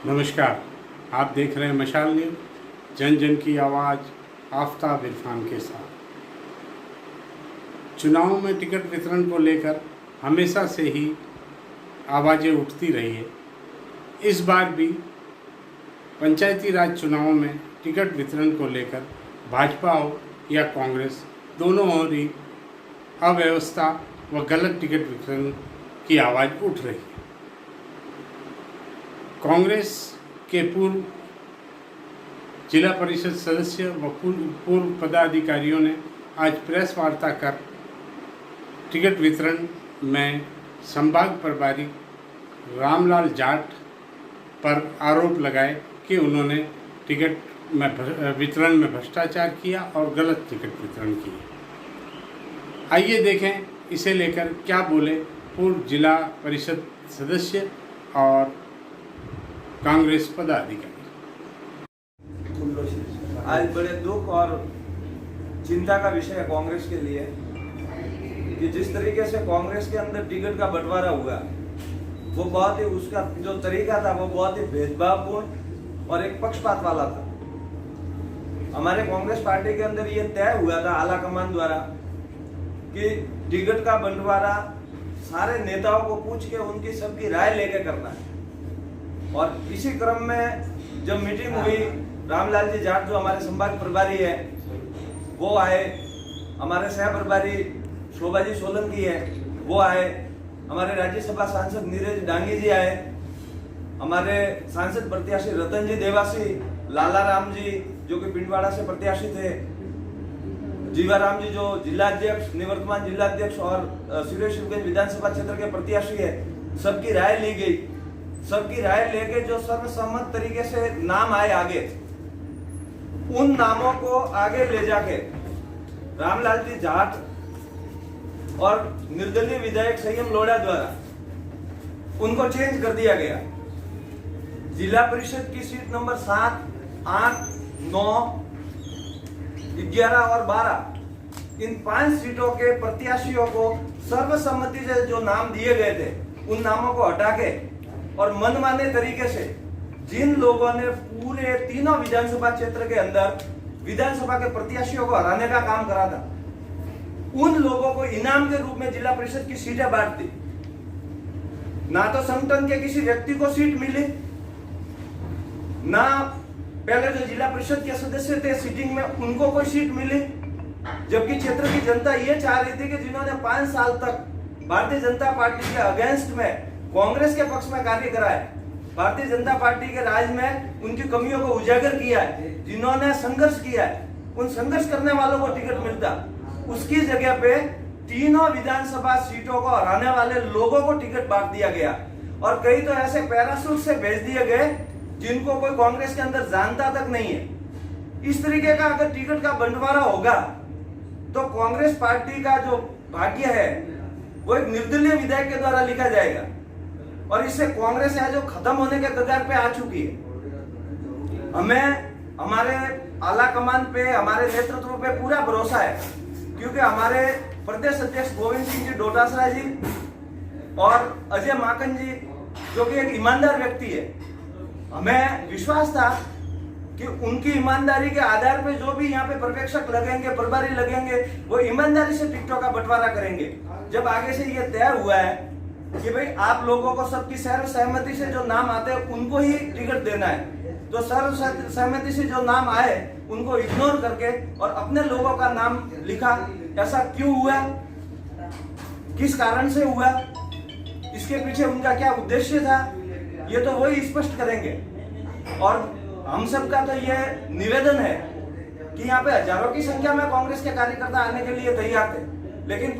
नमस्कार, आप देख रहे हैं मशाल न्यूज़, जन जन की आवाज़, आफ्ताब इरफान के साथ। चुनाव में टिकट वितरण को लेकर हमेशा से ही आवाज़ें उठती रही है। इस बार भी पंचायती राज चुनावों में टिकट वितरण को लेकर भाजपा हो या कांग्रेस, दोनों ओर ही अव्यवस्था व गलत टिकट वितरण की आवाज़ उठ रही है। कांग्रेस के पूर्व जिला परिषद सदस्य व पूर्व पदाधिकारियों ने आज प्रेस वार्ता कर टिकट वितरण में संभाग प्रभारी रामलाल जाट पर आरोप लगाए कि उन्होंने टिकट में वितरण में भ्रष्टाचार किया और गलत टिकट वितरण किए। आइए देखें इसे लेकर क्या बोले पूर्व जिला परिषद सदस्य और कांग्रेस पदाधिकारी। आज बड़े दुख और चिंता का विषय है कांग्रेस के लिए कि जिस तरीके से कांग्रेस के अंदर टिकट का बंटवारा हुआ, वो बहुत ही, उसका जो तरीका था वो बहुत ही भेदभावपूर्ण और एक पक्षपात वाला था। हमारे कांग्रेस पार्टी के अंदर ये तय हुआ था आला कमान द्वारा कि टिकट का बंटवारा सारे नेताओं को पूछ के उनकी सबकी राय लेके करना है। और इसी क्रम में जब मीटिंग हुई, रामलाल जी जाट जो हमारे संभाग प्रभारी है वो आए, हमारे सह प्रभारी शोभा जी सोलंकी है वो आए, हमारे राज्यसभा सांसद नीरज डांगी जी आए, हमारे सांसद प्रत्याशी रतन जी देवासी, लाला राम जी जो कि पिंडवाड़ा से प्रत्याशी थे, जीवाराम जी जो जिला अध्यक्ष, निवर्तमान जिला अध्यक्ष और शिवगंज विधानसभा क्षेत्र के प्रत्याशी है, सबकी राय ली गई। सबकी राय लेके जो सर्वसम्मत तरीके से नाम आए आगे, उन नामों को आगे ले जाके रामलाल जी जाट और निर्दलीय विधायक संयम लोढ़ा द्वारा उनको चेंज कर दिया गया। जिला परिषद की सीट नंबर 7, 8, 9, 11 और 12 इन 5 सीटों के प्रत्याशियों को सर्वसम्मति से जो नाम दिए गए थे, उन नामों को हटा के और मनमाने तरीके से जिन लोगों ने पूरे तीनों विधानसभा क्षेत्र के अंदर विधानसभा के प्रत्याशियों को हराने का काम करा था, उन लोगों को इनाम के रूप में जिला परिषद की सीटें बांट दी। ना तो संगठन के किसी व्यक्ति को सीट मिली, ना पहले जो जिला परिषद के सदस्य थे सीटिंग में उनको कोई सीट मिली, जबकि क्षेत्र की जनता ये चाह रही थी कि जिन्होंने 5 साल तक भारतीय जनता पार्टी के अगेंस्ट में कांग्रेस के पक्ष में कार्य करा है, भारतीय जनता पार्टी के राज में उनकी कमियों को उजागर किया है, जिन्होंने संघर्ष किया है, उन संघर्ष करने वालों को टिकट मिलता, उसकी जगह पे तीनों विधानसभा सीटों को हराने वाले लोगों को टिकट बांट दिया गया। और कई तो ऐसे पैराशूट से भेज दिए गए जिनको कोई कांग्रेस के अंदर जानता तक नहीं है। इस तरीके का अगर टिकट का बंटवारा होगा तो कांग्रेस पार्टी का जो भाग्य है वो एक निर्दलीय विधायक के द्वारा लिखा जाएगा और इससे कांग्रेस है जो खत्म होने के कगार पे आ चुकी है। हमें हमारे आला कमान पे, हमारे नेतृत्व पे पूरा भरोसा है, क्योंकि हमारे प्रदेश अध्यक्ष गोविंद सिंह जी डोटासरा जी और अजय माकन जी जो कि एक ईमानदार व्यक्ति है, हमें विश्वास था कि उनकी ईमानदारी के आधार पे जो भी यहाँ पे पर्यवेक्षक लगेंगे, प्रभारी लगेंगे, वो ईमानदारी से टिकटों का बंटवारा करेंगे। जब आगे से ये तय हुआ है कि भाई आप लोगों को सबकी सर्व सहमति से जो नाम आते हैं उनको ही टिकट देना है, तो सर्व सहमति से जो नाम आए उनको इग्नोर करके और अपने लोगों का नाम लिखा। ऐसा क्यों हुआ, किस कारण से हुआ, इसके पीछे उनका क्या उद्देश्य था, ये तो वही स्पष्ट करेंगे। और हम सबका तो ये निवेदन है कि यहाँ पे हजारों की संख्या में कांग्रेस के कार्यकर्ता आने के लिए तैयार थे, लेकिन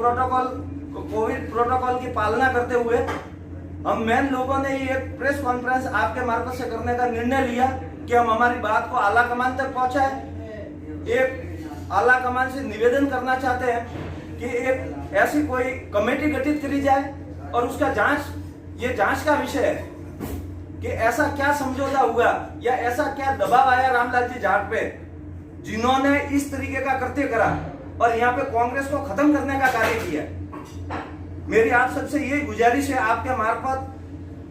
कोविड प्रोटोकॉल की पालना करते हुए हम मेन लोगों ने ये प्रेस कॉन्फ्रेंस आपके मार्फत से करने का निर्णय लिया कि हम हमारी बात को आला कमान तक पहुंचाए। एक आला कमान से निवेदन करना चाहते हैं कि एक ऐसी कोई कमेटी गठित करी जाए और उसका जांच का विषय है कि ऐसा क्या समझौता हुआ या ऐसा क्या दबाव आया रामलाल जी जाट पे जिन्होंने इस तरीके का कृत्य करा और यहाँ पे कांग्रेस को खत्म करने का कार्य किया। मेरी आप सबसे यही गुजारिश है आपके मार्फत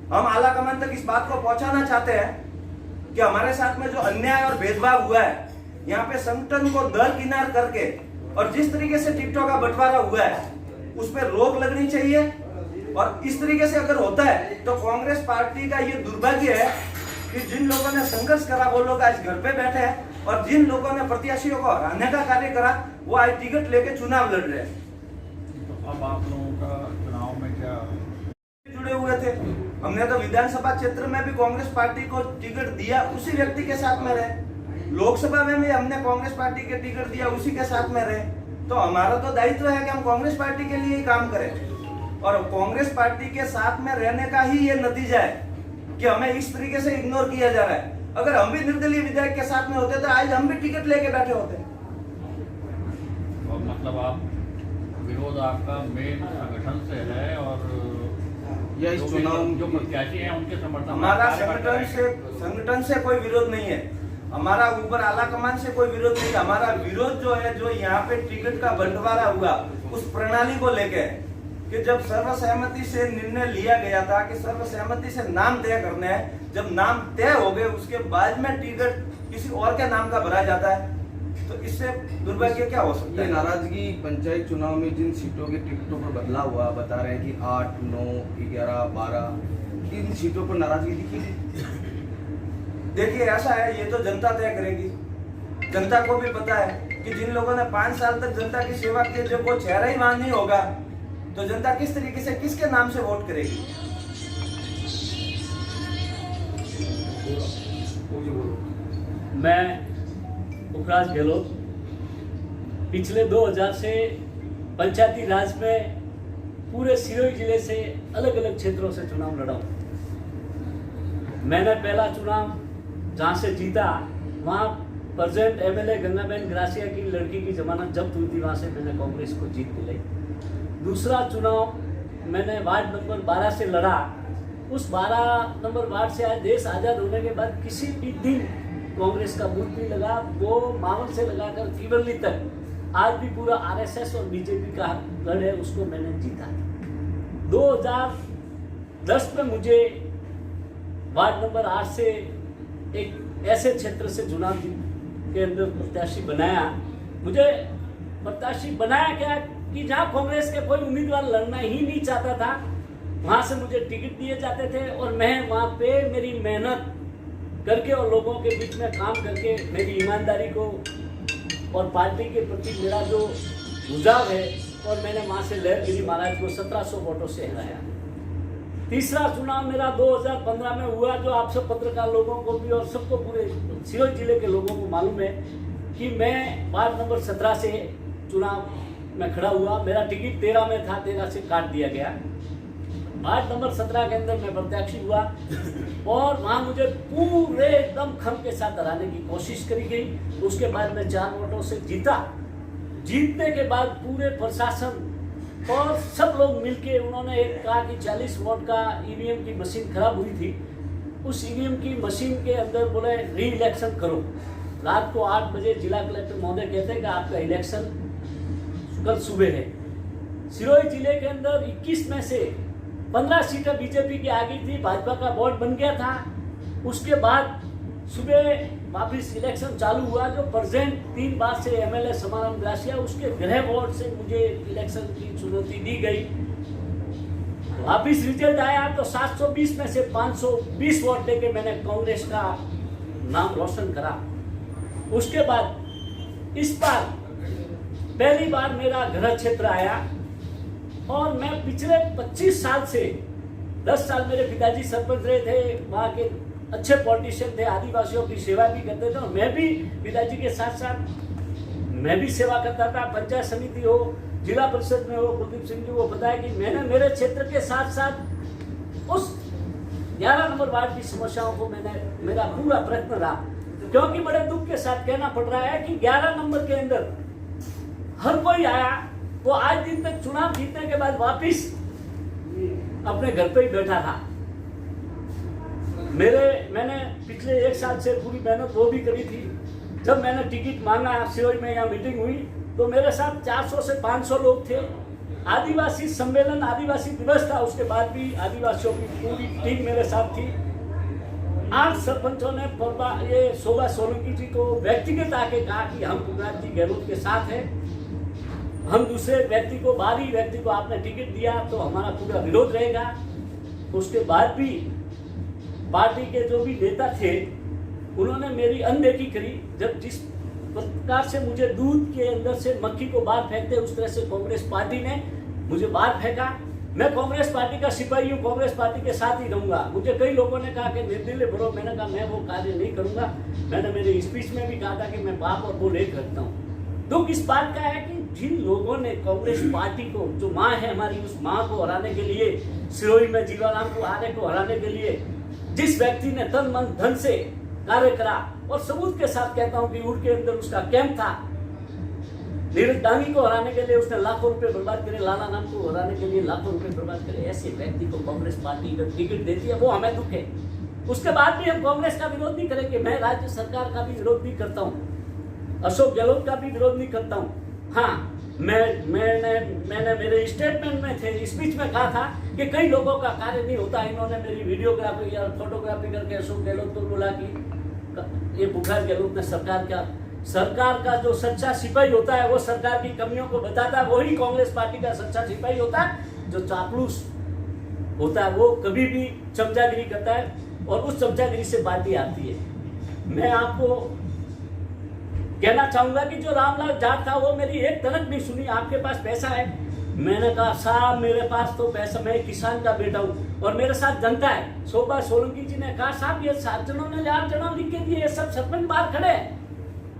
हम आला कमान तक इस बात को पहुंचाना चाहते हैं कि हमारे साथ में जो अन्याय और भेदभाव हुआ है, यहाँ पे संगठन को दरकिनार करके और जिस तरीके से टिकटों का बंटवारा हुआ है उस पर रोक लगनी चाहिए। और इस तरीके से अगर होता है तो कांग्रेस पार्टी का ये दुर्भाग्य है कि जिन लोगों ने संघर्ष करा वो लोग आज घर पे बैठे हैं और जिन लोगों ने प्रत्याशियों को हराने का कार्य करा वो आज टिकट लेके चुनाव लड़ रहे हैं। तो अब आप लोगों का चुनाव में क्या जुड़े हुए थे, हमने तो विधानसभा क्षेत्र में भी कांग्रेस पार्टी को टिकट दिया, उसी व्यक्ति के साथ में रहे। लोकसभा में भी हमने कांग्रेस पार्टी के टिकट दिया, उसी के साथ में रहे। तो हमारा तो दायित्व है कि हम कांग्रेस पार्टी के लिए ही काम करें और कांग्रेस पार्टी के साथ में रहने का ही ये नतीजा है कि हमें इस तरीके से इग्नोर किया जा रहा है। अगर हम भी निर्दलीय विधायक के साथ में होते तो आज हम भी टिकट लेके बैठे होते। और मतलब आप विरोध आपका मेन संगठन से है और या इस चुनाव जो प्रत्याशी हैं उनके समर्थन में हमारा कार्य करते रहेंगे। संगठन से कोई विरोध नहीं है, हमारा ऊपर आला कमान से कोई विरोध नहीं है। हमारा विरोध जो है, जो यहाँ पे टिकट का बंटवारा हुआ उस प्रणाली को लेके है कि जब सर्वसहमति से निर्णय लिया गया था कि सर्वसहमति से नाम तय करने हैं, जब नाम तय हो गए उसके बाद में टिकट किसी और के नाम का भरा जाता है, तो इससे दुर्भाग्य क्या हो सकता ये है? नाराजगी पंचायत चुनाव में जिन सीटों के टिकटों पर बदलाव हुआ, बता रहे हैं कि 8, 9, 11, 12 इन सीटों पर नाराजगी दिखी। देखिए ऐसा है, ये तो जनता तय करेगी। जनता को भी पता है कि जिन लोगों ने 5 साल तक जनता की सेवा की, जब वो चेहरा ही वहां नहीं होगा तो जनता किस तरीके से किसके नाम से वोट करेगी? मैं पुखराज गहलोत पिछले 2000 से पंचायती राज में पूरे सिरोही जिले से अलग अलग क्षेत्रों से चुनाव लड़ा हूँ। मैंने पहला चुनाव जहाँ से जीता वहाँ प्रेजेंट एमएलए गंगाबेन ग्रासिया की लड़की की जमानत जब्त हुई थी, वहाँ से मैंने कांग्रेस को जीत दिलाई। दूसरा चुनाव मैंने वार्ड नंबर 12 से लड़ा। उस 12 नंबर वार्ड से आज देश आज़ाद होने के बाद किसी भी दिन कांग्रेस का बूथ नहीं लगा। वो मावल से लगाकर तिवरली तक आज भी पूरा आरएसएस और बीजेपी का गढ़ है, उसको मैंने जीता। 2010 में मुझे वार्ड नंबर 8 से एक ऐसे क्षेत्र से चुनाव के अंदर प्रत्याशी बनाया। मुझे प्रत्याशी बनाया क्या कि जहाँ कांग्रेस के कोई उम्मीदवार लड़ना ही नहीं चाहता था, वहाँ से मुझे टिकट दिए जाते थे और मैं वहाँ पे मेरी मेहनत करके और लोगों के बीच में काम करके मेरी ईमानदारी को और पार्टी के प्रति मेरा जो रुझाव है, और मैंने वहाँ से लहरगिरी महाराज को 1700 वोटों से हराया। तीसरा चुनाव मेरा 2015 में हुआ, जो आप सब पत्रकार लोगों को भी और सबको पूरे सिरोही जिले के लोगों को मालूम है कि मैं वार्ड नंबर 17 से चुनाव में खड़ा हुआ। मेरा टिकट 13 में था, 13 से काट दिया गया। वार्ड नंबर 17 के अंदर मैं प्रत्याशी हुआ और वहाँ मुझे पूरे एकदम खम के साथ हराने की कोशिश करी गई। उसके बाद मैं 4 वोटों से जीता। जीतने के बाद पूरे प्रशासन और सब लोग मिलके उन्होंने एक कहा कि 40 वोट का ईवीएम की मशीन खराब हुई थी, उस ईवीएम की मशीन के अंदर बोले री इलेक्शन करो। रात को 8 बजे जिला कलेक्टर महोदय कहते हैं कि आपका इलेक्शन कल सुबह है। सिरोही जिले के अंदर 21 में से 15 सीटें बीजेपी की आ गई थी, भाजपा का बोर्ड बन गया था। उसके बाद सुबह वापिस इलेक्शन चालू हुआ। जो प्रेजेंट 3 बार से एमएलए समाराम ग्रासिया, उसके गृह बोर्ड से मुझे इलेक्शन की चुनौती दी गई। वापिस रिजल्ट आया तो 720 में से 520 वोट लेके मैंने कांग्रेस का नाम रोशन करा। उसके बाद इस बार पहली बार मेरा गृह क्षेत्र आया और मैं पिछले 25 साल से 10 साल मेरे पिताजी सरपंच रहे थे, वहाँ के अच्छे पॉलिटिशियन थे, आदिवासियों की सेवा भी करते थे और मैं भी पिताजी के साथ साथ मैं भी सेवा करता था। पंचायत समिति हो, जिला परिषद में हो, कुलदीप सिंह जी को पता है कि मैंने मेरे क्षेत्र के साथ साथ उस 11 नंबर वार्ड की समस्याओं को मेरा पूरा प्रयत्न रहा। क्योंकि बड़े दुख के साथ कहना पड़ रहा है कि 11 नंबर के अंदर हर कोई आया, वो आज दिन तक चुनाव जीतने के बाद वापिस अपने घर पे ही बैठा था। मैंने पिछले 1 साल से पूरी मेहनत वो भी करी थी। जब मैंने टिकट मांगा, सिरोही में यहाँ मीटिंग हुई तो मेरे साथ 400 से 500 लोग थे। आदिवासी सम्मेलन, आदिवासी दिवस था, उसके बाद भी आदिवासियों की पूरी टीम मेरे साथ थी। 8 सरपंचों ने ये शोभा सोलंकी जी को व्यक्तिगत आके कहा कि हम प्रहलाद जी गहलोत के साथ हैं, हम दूसरे व्यक्ति को, बाहरी व्यक्ति को आपने टिकट दिया तो हमारा पूरा विरोध रहेगा। उसके बाद भी पार्टी के जो भी नेता थे उन्होंने मेरी अनदेखी करी। जब जिस प्रकार से मुझे दूध के अंदर से मक्खी को बाहर फेंकते, उस तरह से कांग्रेस पार्टी ने मुझे बाहर फेंका। मैं कांग्रेस पार्टी का सिपाही हूँ, कांग्रेस पार्टी के साथ ही रहूंगा। मुझे कई लोगों ने कहा कि निर्दलीय भरो, मैंने कहा मैं वो कार्य नहीं करूंगा। मैंने मेरे स्पीच में भी कहा था कि मैं बाप और बोल एक रखता हूँ। दुख इस बात का है कि जिन लोगों ने कांग्रेस पार्टी को, जो माँ है हमारी, उस माँ को हराने के लिए, सिरोही में जीवाराम को आने को हराने के लिए जिस व्यक्ति ने तन मन धन से कार्य करा, और सबूत के साथ कहता हूं कि उड़ के अंदर उसका कैंप था। नीरज डांगी को हराने के लिए उसने लाखों रुपए बर्बाद करे, लाला नाम को हराने के लिए लाखों रुपए बर्बाद करे। ऐसे व्यक्ति को कांग्रेस पार्टी टिकट देती है, वो हमें दुख है। उसके बाद भी हम कांग्रेस का विरोध नहीं करेंगे। मैं राज्य सरकार का भी विरोध नहीं करता हूँ, अशोक गहलोत का भी विरोध नहीं करता हूँ। हाँ, मैंने मेरे स्टेटमेंट में थे, स्पीच में कहा था कि कई लोगों का कार्य नहीं होता। इन्होंने मेरी वीडियोग्राफी या फोटोग्राफी करके अशोक गहलोत को बोला कि ये बुखार गहलोत ने सरकार का जो सच्चा सिपाही होता है वो सरकार की कमियों को बताता है। वही कांग्रेस पार्टी का सच्चा सिपाही होता है। जो चापलूस होता है वो कभी भी चमचागिरी करता है, और उस चमचागिरी से पार्टी आती है। मैं आपको कहना चाहूंगा कि जो रामलाल जाट था वो मेरी एक तनक नहीं सुनी। आपके पास पैसा है? मैंने कहा साहब मेरे पास तो पैसा, मैं किसान का बेटा हूँ और मेरे साथ जनता है। शोभा सोलंकी जी ने कहा साहब ये 7 जनों ने 8 जनों लिख के दिए, ये सब सरपंच बाहर खड़े हैं,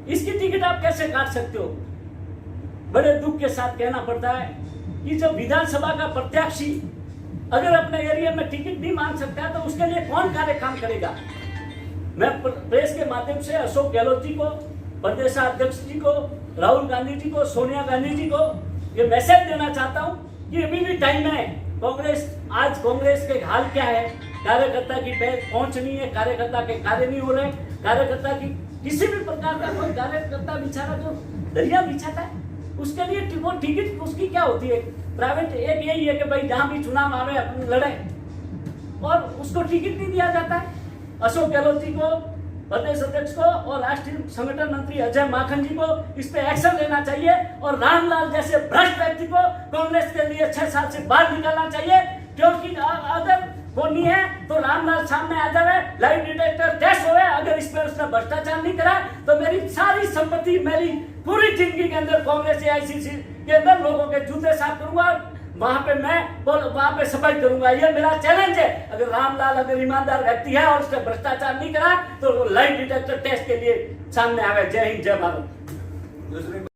इसकी टिकट आप कैसे काट सकते हो? बड़े दुख के साथ कहना पड़ता है कि जब विधानसभा का प्रत्याशी अगर अपने एरिया में टिकट नहीं मांग सकता तो उसके लिए कौन कार्य काम करेगा? मैं प्रेस के माध्यम से अशोक गहलोत जी को, प्रदेशाध्यक्ष जी को, राहुल गांधी जी को, सोनिया गांधी जी को ये मैसेज देना चाहता हूं कि अभी भी टाइम है। आज कांग्रेस के हाल क्या है? कार्यकर्ता की पहुंच नहीं है, कार्यकर्ता के कार्य नहीं हो रहे, कार्यकर्ता की किसी भी प्रकार का कोई कार्यकर्ता बेचारा जो दरिया बिछाता है उसके लिए वो टिकट उसकी क्या होती है? प्राइवेट एक यही है कि भाई जहां भी चुनाव आवे अपन लड़े, और उसको टिकट नहीं दिया जाता है। अशोक गहलोत जी को, प्रदेश अध्यक्ष को और राष्ट्रीय संगठन मंत्री अजय माखन जी को इस पे एक्शन लेना चाहिए, और रामलाल जैसे भ्रष्ट व्यक्ति को कांग्रेस के लिए 6 साल से बाहर निकालना चाहिए। क्योंकि अगर वो नहीं है तो रामलाल सामने आ जाए, लाइव डिटेक्टर टेस्ट होए, अगर इस पर उसने भ्रष्टाचार नहीं करा तो मेरी सारी संपत्ति, मेरी पूरी जिंदगी के अंदर कांग्रेस AICC के अंदर लोगों के जूते साफ करूंगा, वहां पे मैं वहां पे सफाई करूंगा। ये मेरा चैलेंज है। अगर रामलाल अगर ईमानदार व्यक्ति है और उसने भ्रष्टाचार नहीं करा तो लाइव डिटेक्टर टेस्ट के लिए सामने आवे। जय हिंद, जय भारत।